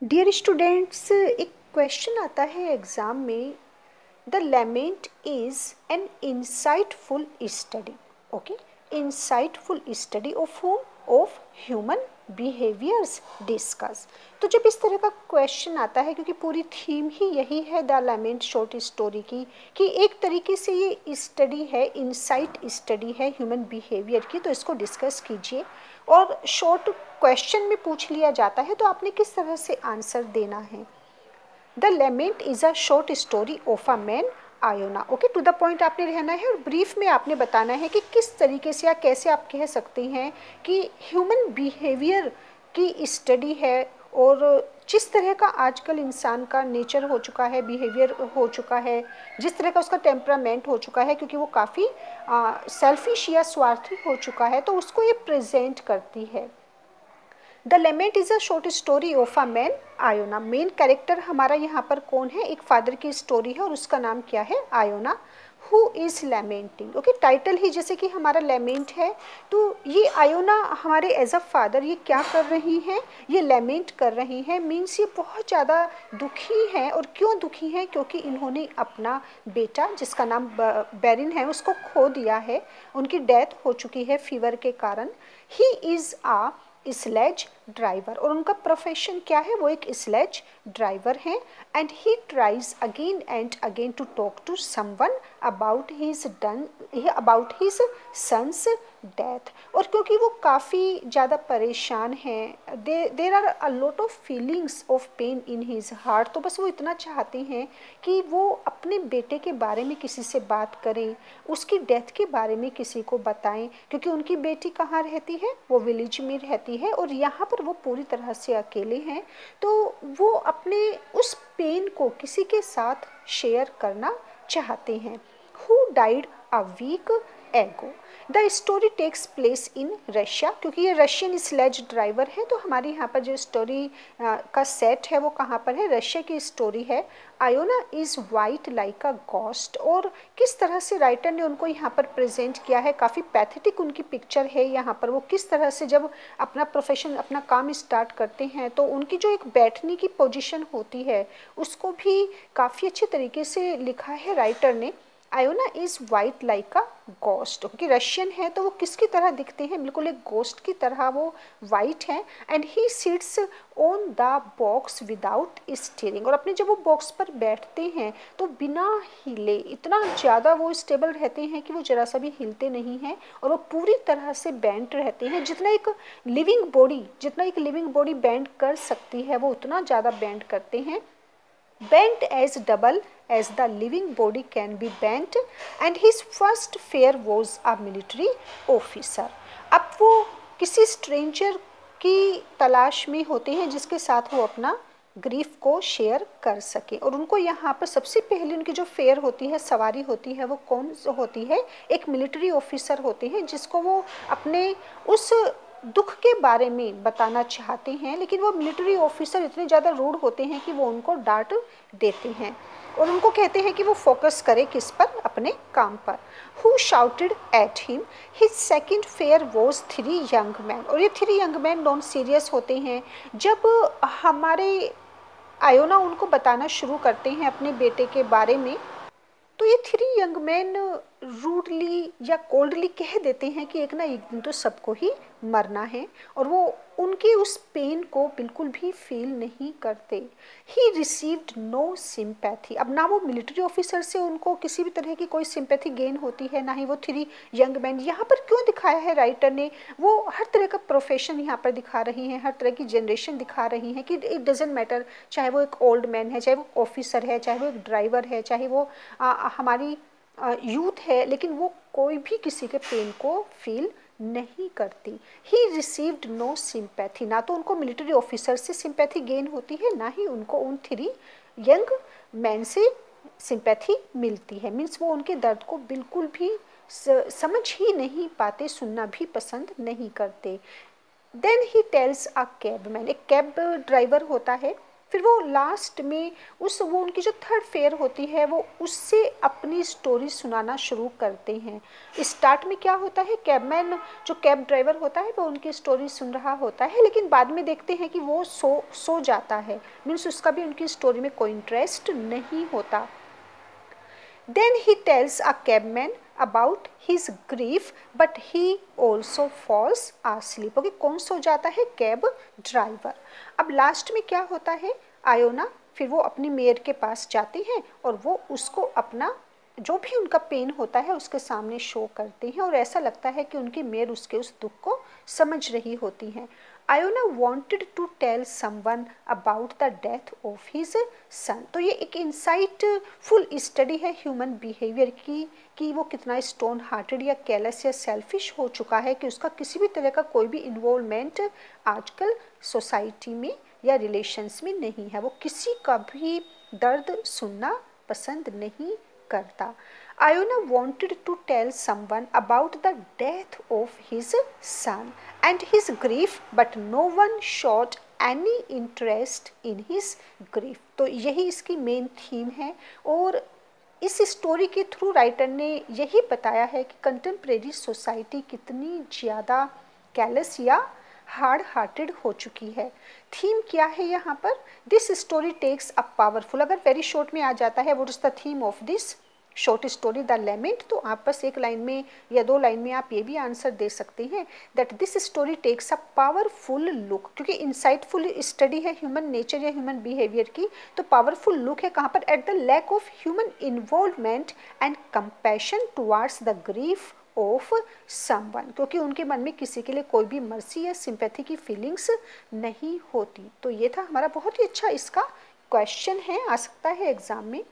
Dear students, एक question आता है एग्ज़ाम में। The lament is an insightful study. Okay, insightful study of home, of human behaviours discuss. तो जब इस तरह का क्वेश्चन आता है, क्योंकि पूरी थीम ही यही है द लेमेंट शॉर्ट स्टोरी की, कि एक तरीके से ये स्टडी है, इंसाइट स्टडी है ह्यूमन बिहेवियर की, तो इसको डिस्कस कीजिए। और शॉर्ट क्वेश्चन में पूछ लिया जाता है तो आपने किस तरह से आंसर देना है। The lament is a short story of a man Iona. Okay, to the point आपने रहना है और ब्रीफ में आपने बताना है कि किस तरीके से या कैसे आप कह सकते हैं कि ह्यूमन बिहेवियर की स्टडी है, और जिस तरह का आजकल इंसान का नेचर हो चुका है, बिहेवियर हो चुका है, जिस तरह का उसका टेम्परामेंट हो चुका है, क्योंकि वो काफ़ी सेल्फिश या स्वार्थी हो चुका है, तो उसको ये प्रेजेंट करती है। The lament is a short story of a man Iona. Main character हमारा यहाँ पर कौन है? एक फादर की स्टोरी है और उसका नाम क्या है? आयोना। Who is lamenting. Okay, title ही जैसे कि हमारा लेमेंट है, तो ये आयोना हमारे एज अ फादर ये क्या कर रही हैं? ये लेमेंट कर रही हैं, मीन्स ये बहुत ज़्यादा दुखी हैं। और क्यों दुखी हैं? क्योंकि इन्होंने अपना बेटा जिसका नाम बेरिन है उसको खो दिया है, उनकी डेथ हो चुकी है फीवर के कारण। He is a sledge driver, और उनका प्रोफेशन क्या है? वो एक स्लेज ड्राइवर हैं। And he tries again and again to talk to someone about his son's death. और क्योंकि वो काफ़ी ज़्यादा परेशान हैं, there are a lot of feelings of pain in his heart, तो बस वो इतना चाहते हैं कि वो अपने बेटे के बारे में किसी से बात करें, उसकी डेथ के बारे में किसी को बताएं, क्योंकि उनकी बेटी कहाँ रहती है? वो विलेज में रहती है और यहाँ पर वो पूरी तरह से अकेले हैं। तो वो अपने उस पेन को किसी के साथ शेयर करना चाहते हैं। Who died a week ago. The story takes place in Russia, क्योंकि ये रशियन स्लेज ड्राइवर है, तो हमारी यहाँ पर जो स्टोरी का सेट है वो कहाँ पर है? रशिया की स्टोरी है। Iona is white like a ghost, और किस तरह से राइटर ने उनको यहाँ पर प्रेजेंट किया है, काफ़ी पैथेटिक उनकी पिक्चर है यहाँ पर। वो किस तरह से जब अपना प्रोफेशन, अपना काम स्टार्ट करते हैं, तो उनकी जो एक बैठने की पोजीशन होती है उसको भी काफ़ी अच्छे तरीके से लिखा है राइटर ने। Iona is white like a ghost, क्योंकि रशियन है तो वो किसकी तरह दिखते हैं? बिल्कुल एक गोस्ट की तरह वो वाइट हैं। And he sits on the box without steering, और अपने जब वो बॉक्स पर बैठते हैं तो बिना हिले, इतना ज़्यादा वो स्टेबल रहते हैं कि वो जरा सा भी हिलते नहीं हैं, और वो पूरी तरह से बेंड रहते हैं। जितना एक लिविंग बॉडी बेंड कर सकती है, वो उतना ज़्यादा बेंड करते हैं। bent as double as the living body can be bent, and his first fear was a military officer। अब वो किसी स्ट्रेंजर की तलाश में होते हैं जिसके साथ वो अपना ग्रीफ को शेयर कर सके, और उनको यहाँ पर सबसे पहले उनकी जो फेयर होती है, सवारी होती है, वो कौन होती है? एक मिलिट्री ऑफिसर होते हैं जिसको वो अपने उस दुख के बारे में बताना चाहते हैं, लेकिन वो मिलिट्री ऑफिसर इतने ज़्यादा रूड होते हैं कि वो उनको डांट देते हैं और उनको कहते हैं कि वो फोकस करे किस पर? अपने काम पर। Who shouted at him his second fair was 3 young man, और ये 3 यंग मैन नॉन सीरियस होते हैं। जब हमारे आयोना उनको बताना शुरू करते हैं अपने बेटे के बारे में, तो ये 3 यंग मैन रूडली या कोल्डली कह देते हैं कि एक ना एक दिन तो सबको ही मरना है, और वो उनके उस पेन को बिल्कुल भी फील नहीं करते। He received no sympathy. अब ना वो मिलिट्री ऑफिसर से उनको किसी भी तरह की कोई सिंपैथी गेन होती है, ना ही वो 3 यंग मैन। यहाँ पर क्यों दिखाया है राइटर ने? वो हर तरह का प्रोफेशन यहाँ पर दिखा रही हैं, हर तरह की जनरेशन दिखा रही हैं कि इट डजेंट मैटर, चाहे वो एक ओल्ड मैन है, चाहे वो ऑफिसर है, चाहे वो एक ड्राइवर है, चाहे वो हमारी यूथ है, लेकिन वो कोई भी किसी के पेन को फील नहीं करती। ही रिसीव्ड नो सिंपैथी, ना तो उनको मिलिट्री ऑफिसर से सिंपैथी गेन होती है, ना ही उनको उन 3 यंग मैन से सिंपैथी मिलती है। मीन्स वो उनके दर्द को बिल्कुल भी समझ ही नहीं पाते, सुनना भी पसंद नहीं करते। देन ही टेल्स अ कैबमैन, एक कैब ड्राइवर होता है फिर वो लास्ट में वो उनकी जो थर्ड फेयर होती है वो उससे अपनी स्टोरी सुनाना शुरू करते हैं। स्टार्ट में क्या होता है, कैबमैन जो कैब ड्राइवर होता है वो उनकी स्टोरी सुन रहा होता है, लेकिन बाद में देखते हैं कि वो सो जाता है, मीन्स उसका भी उनकी स्टोरी में कोई इंटरेस्ट नहीं होता। Then he tells a cabman about his grief, but he also falls asleep. Okay, कौन सो जाता है, कैब ड्राइवर। अब लास्ट में क्या होता है, आयोना फिर वो अपनी मेयर के पास जाती हैं और वो उसको अपना जो भी उनका पेन होता है उसके सामने शो करती हैं, और ऐसा लगता है कि उनकी मेयर उसके उस दुख को समझ रही होती हैं। Iona wanted to tell someone about the death of his son। तो ये एक इंसाइटफुल स्टडी है ह्यूमन बिहेवियर की, कि वो कितना स्टोन हार्टेड या केयरलेस या सेल्फिश हो चुका है कि उसका किसी भी तरह का कोई भी इन्वॉल्वमेंट आजकल सोसाइटी में या रिलेशंस में नहीं है, वो किसी का भी दर्द सुनना पसंद नहीं करता। Iona wanted to tell someone about the death of his son and his grief, but no one showed any interest in his grief। तो यही इसकी मेन थीम है, और इस स्टोरी के थ्रू राइटर ने यही बताया है कि कंटेम्प्रेरी सोसाइटी कितनी ज़्यादा कैलस या हार्ड हार्टेड हो चुकी है। थीम क्या है यहाँ पर, this story takes a powerful, अगर वेरी शॉर्ट में आ जाता है what is the theme of this short story the lament, तो आप बस एक लाइन में या दो लाइन में आप ये भी आंसर दे सकते हैं that this story takes a powerful look, क्योंकि इंसाइटफुल स्टडी है ह्यूमन नेचर या ह्यूमन बिहेवियर की, तो पावरफुल लुक है कहाँ पर, at the lack of human involvement and compassion towards the grief of someone, क्योंकि उनके मन में किसी के लिए कोई भी मर्सी या सिंपैथी की फीलिंग्स नहीं होती। तो ये था हमारा बहुत ही अच्छा इसका क्वेश्चन है, आ सकता है एग्जाम में।